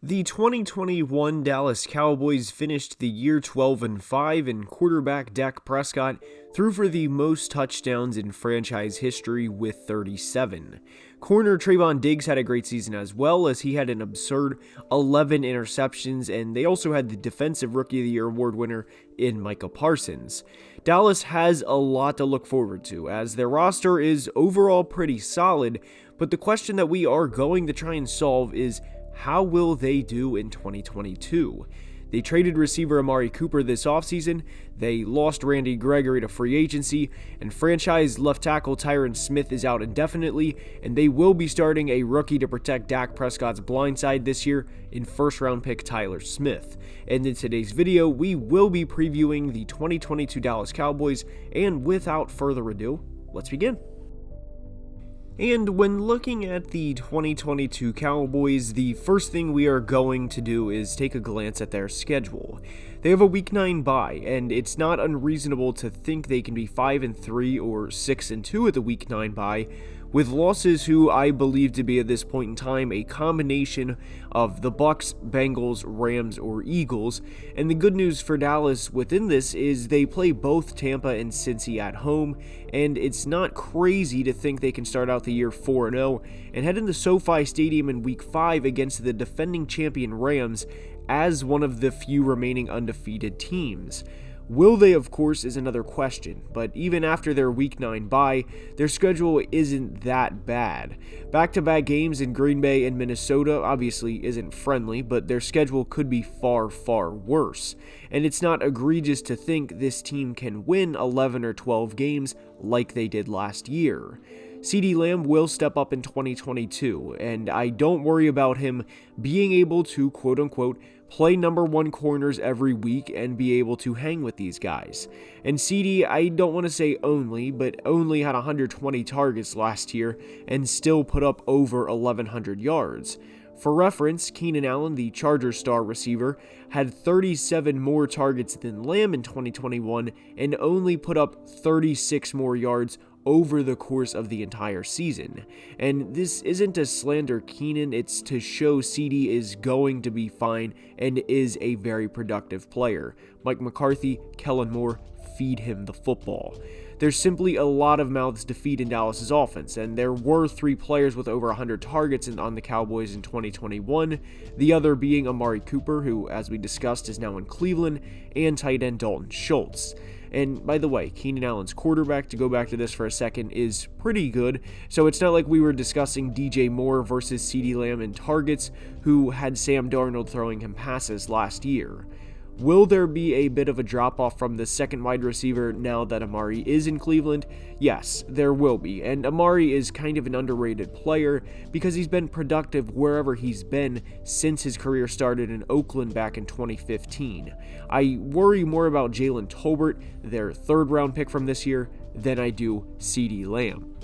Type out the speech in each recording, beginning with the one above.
The 2021 Dallas Cowboys finished the year 12-5, and quarterback Dak Prescott threw for the most touchdowns in franchise history with 37. Corner Trayvon Diggs had a great season as well, as he had an absurd 11 interceptions, and they also had the Defensive Rookie of the Year award winner in Micah Parsons. Dallas has a lot to look forward to, as their roster is overall pretty solid, but the question that we are going to try and solve is, how will they do in 2022? They traded receiver Amari Cooper this offseason, they lost Randy Gregory to free agency, and franchise left tackle Tyron Smith is out indefinitely, and they will be starting a rookie to protect Dak Prescott's blind side this year in first-round pick Tyler Smith. And in today's video, we will be previewing the 2022 Dallas Cowboys, and without further ado, let's begin. And when looking at the 2022 Cowboys, the first thing we are going to do is take a glance at their schedule. They have a Week 9 bye, and it's not unreasonable to think they can be 5-3 or 6-2 at the Week 9 bye, with losses who I believe to be at this point in time a combination of the Bucs, Bengals, Rams, or Eagles. And the good news for Dallas within this is they play both Tampa and Cincy at home, and it's not crazy to think they can start out the year 4-0 and head into SoFi Stadium in Week 5 against the defending champion Rams as one of the few remaining undefeated teams. Will they, of course, is another question, but even after their Week 9 bye, their schedule isn't that bad. Back-to-back games in Green Bay and Minnesota obviously isn't friendly, but their schedule could be far, far worse. And it's not egregious to think this team can win 11 or 12 games like they did last year. CeeDee Lamb will step up in 2022, and I don't worry about him being able to, quote-unquote, play number one corners every week and be able to hang with these guys. And CeeDee, I don't want to say only, but only had 120 targets last year and still put up over 1,100 yards. For reference, Keenan Allen, the Chargers star receiver, had 37 more targets than Lamb in 2021 and only put up 36 more yards over the course of the entire season. And this isn't to slander Keenan, it's to show CeeDee is going to be fine and is a very productive player. Mike McCarthy, Kellen Moore, feed him the football. There's simply a lot of mouths to feed in Dallas's offense, and there were 3 players with over 100 targets on the Cowboys in 2021, the other being Amari Cooper, who, as we discussed, is now in Cleveland, and tight end Dalton Schultz. And by the way, Keenan Allen's quarterback, to go back to this for a second, is pretty good, so it's not like we were discussing DJ Moore versus CeeDee Lamb in targets, who had Sam Darnold throwing him passes last year. Will there be a bit of a drop-off from the second wide receiver now that Amari is in Cleveland? Yes, there will be, and Amari is kind of an underrated player because he's been productive wherever he's been since his career started in Oakland back in 2015. I worry more about Jalen Tolbert, their third-round pick from this year, than I do CeeDee Lamb.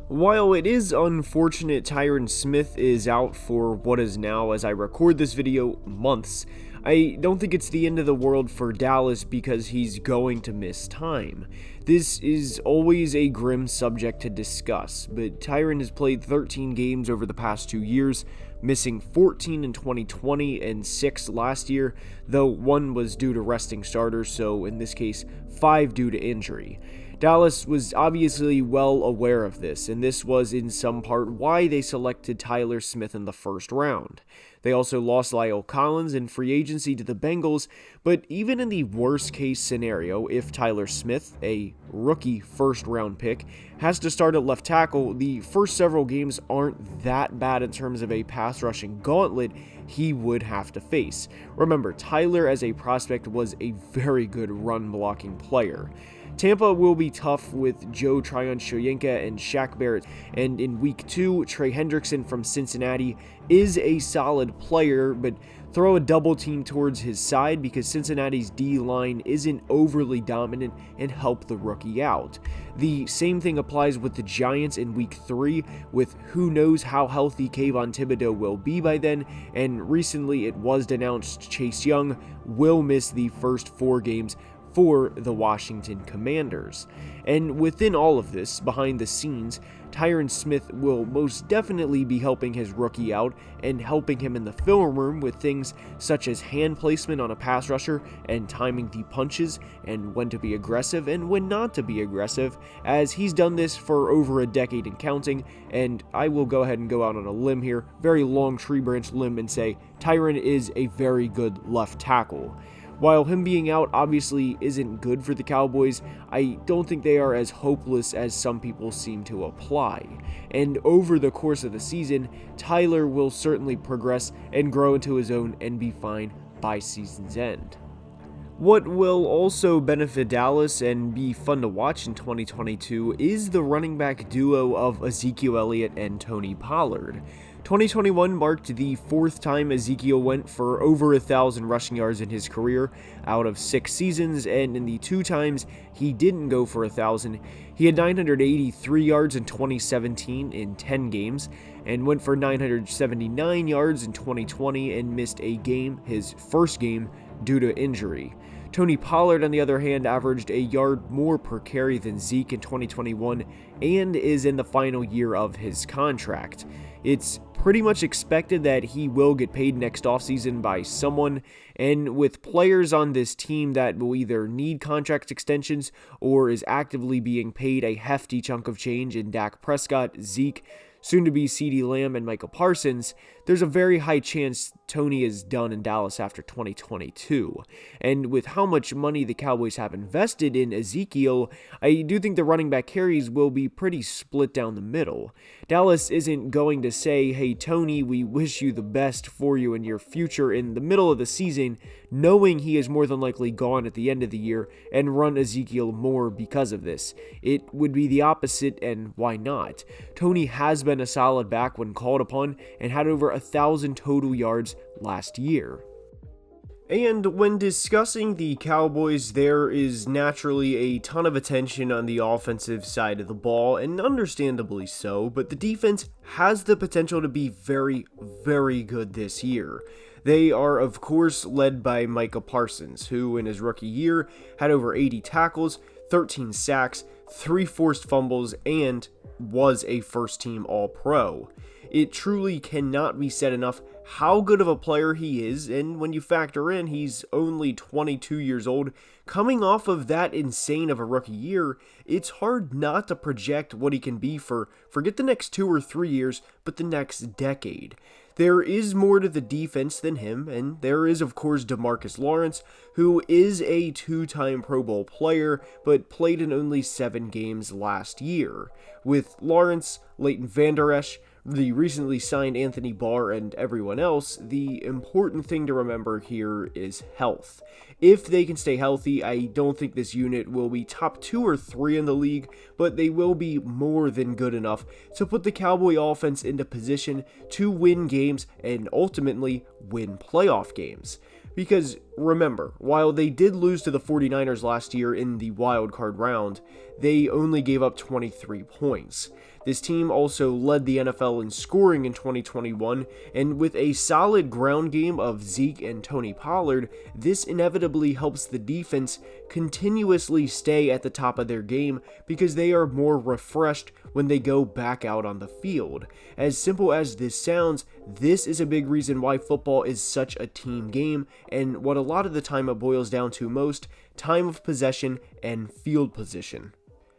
While it is unfortunate Tyron Smith is out for what is now, as I record this video, months, I don't think it's the end of the world for Dallas because he's going to miss time. This is always a grim subject to discuss, but Tyron has played 13 games over the past 2 years, missing 14 in 2020 and 6 last year, though 1 was due to resting starters, so in this case, 5 due to injury. Dallas was obviously well aware of this, and this was in some part why they selected Tyler Smith in the first round. They also lost Lyle Collins in free agency to the Bengals, but even in the worst case scenario, if Tyler Smith, a rookie first round pick, has to start at left tackle, the first several games aren't that bad in terms of a pass rushing gauntlet he would have to face. Remember, Tyler as a prospect was a very good run blocking player. Tampa will be tough with Joe Tryon-Shoyinka and Shaq Barrett, and in Week 2, Trey Hendrickson from Cincinnati is a solid player, but throw a double team towards his side because Cincinnati's D-line isn't overly dominant and help the rookie out. The same thing applies with the Giants in Week 3, with who knows how healthy Kayvon Thibodeau will be by then, and recently it was announced Chase Young will miss the first 4 games for the Washington Commanders. And within all of this, behind the scenes, Tyron Smith will most definitely be helping his rookie out and helping him in the film room with things such as hand placement on a pass rusher and timing the punches and when to be aggressive and when not to be aggressive, as he's done this for over a decade and counting. And I will go ahead and go out on a limb here, very long tree branch limb, and say Tyron is a very good left tackle. While him being out obviously isn't good for the Cowboys, I don't think they are as hopeless as some people seem to apply. And over the course of the season, Tyler will certainly progress and grow into his own and be fine by season's end. What will also benefit Dallas and be fun to watch in 2022 is the running back duo of Ezekiel Elliott and Tony Pollard. 2021 marked the fourth time Ezekiel went for over 1,000 rushing yards in his career out of 6 seasons, and in the 2 times he didn't go for 1,000, he had 983 yards in 2017 in 10 games, and went for 979 yards in 2020 and missed a game, his first game, due to injury. Tony Pollard, on the other hand, averaged a yard more per carry than Zeke in 2021 and is in the final year of his contract. It's pretty much expected that he will get paid next offseason by someone, and with players on this team that will either need contract extensions or is actively being paid a hefty chunk of change in Dak Prescott, Zeke, soon to be CeeDee Lamb, and Michael Parsons, there's a very high chance Tony is done in Dallas after 2022. And with how much money the Cowboys have invested in Ezekiel, I do think the running back carries will be pretty split down the middle. Dallas isn't going to say, hey Tony, we wish you the best for you in your future in the middle of the season, knowing he is more than likely gone at the end of the year, and run Ezekiel more because of this. It would be the opposite, and why not? Tony has been a solid back when called upon and had over 1,000 total yards last year. And when discussing the Cowboys, there is naturally a ton of attention on the offensive side of the ball, and understandably so, but the defense has the potential to be very, very good this year. They are, of course, led by Micah Parsons, who in his rookie year had over 80 tackles, 13 sacks, 3 forced fumbles, and was a first-team All-Pro. It truly cannot be said enough how good of a player he is, and when you factor in he's only 22 years old, coming off of that insane of a rookie year, it's hard not to project what he can be for, forget the next 2 or 3 years, but the next decade. There is more to the defense than him, and there is, of course, DeMarcus Lawrence, who is a 2-time Pro Bowl player, but played in only 7 games last year. With Lawrence, Leighton Vander Esch, the recently signed Anthony Barr, and everyone else, the important thing to remember here is health. If they can stay healthy, I don't think this unit will be top 2 or 3 in the league, but they will be more than good enough to put the Cowboy offense into position to win games and ultimately win playoff games. Because remember, while they did lose to the 49ers last year in the wild card round, they only gave up 23 points. This team also led the NFL in scoring in 2021, and with a solid ground game of Zeke and Tony Pollard, this inevitably helps the defense continuously stay at the top of their game because they are more refreshed when they go back out on the field. As simple as this sounds, this is a big reason why football is such a team game, and what a lot of the time it boils down to most, time of possession and field position.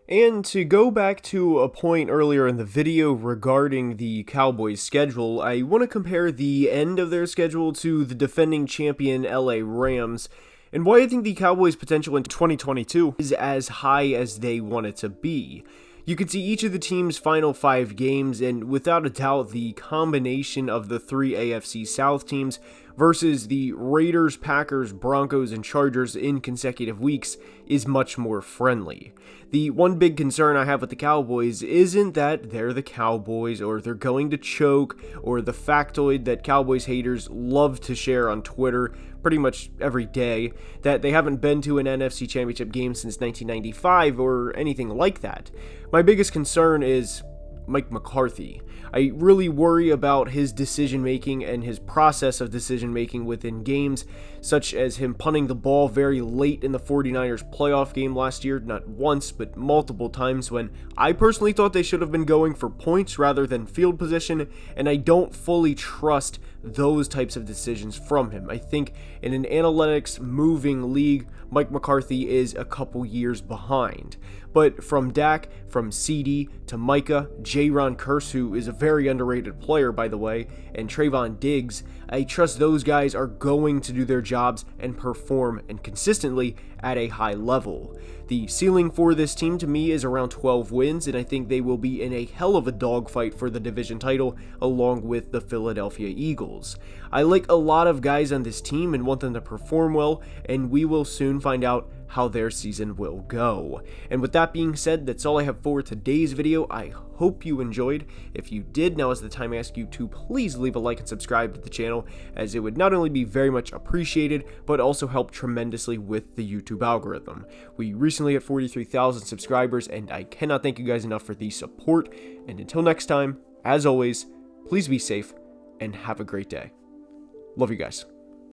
And to go back to a point earlier in the video regarding the Cowboys' schedule, I want to compare the end of their schedule to the defending champion LA Rams, and why I think the Cowboys' potential in 2022 is as high as they want it to be. You can see each of the team's final 5 games, and without a doubt, the combination of the 3 AFC South teams versus the Raiders, Packers, Broncos, and Chargers in consecutive weeks is much more friendly. The one big concern I have with the Cowboys isn't that they're the Cowboys or they're going to choke or the factoid that Cowboys haters love to share on Twitter pretty much every day, that they haven't been to an NFC Championship game since 1995 or anything like that. My biggest concern is Mike McCarthy. I really worry about his decision making and his process of decision making within games, such as him punting the ball very late in the 49ers playoff game last year, not once but multiple times, when I personally thought they should have been going for points rather than field position, and I don't fully trust those types of decisions from him. I think in an analytics moving league, Mike McCarthy is a couple years behind. But from Dak, from CD to Micah, Jaron Kearse, who is a very underrated player by the way, and Trayvon Diggs, I trust those guys are going to do their jobs and perform and consistently at a high level. The ceiling for this team to me is around 12 wins, and I think they will be in a hell of a dogfight for the division title along with the Philadelphia Eagles. I like a lot of guys on this team and want them to perform well, and we will soon find out how their season will go. And with that being said, that's all I have for today's video. I hope you enjoyed. If you did, now is the time I ask you to please leave a like and subscribe to the channel, as it would not only be very much appreciated, but also help tremendously with the YouTube algorithm. We recently hit 43,000 subscribers, and I cannot thank you guys enough for the support. And until next time, as always, please be safe and have a great day. Love you guys.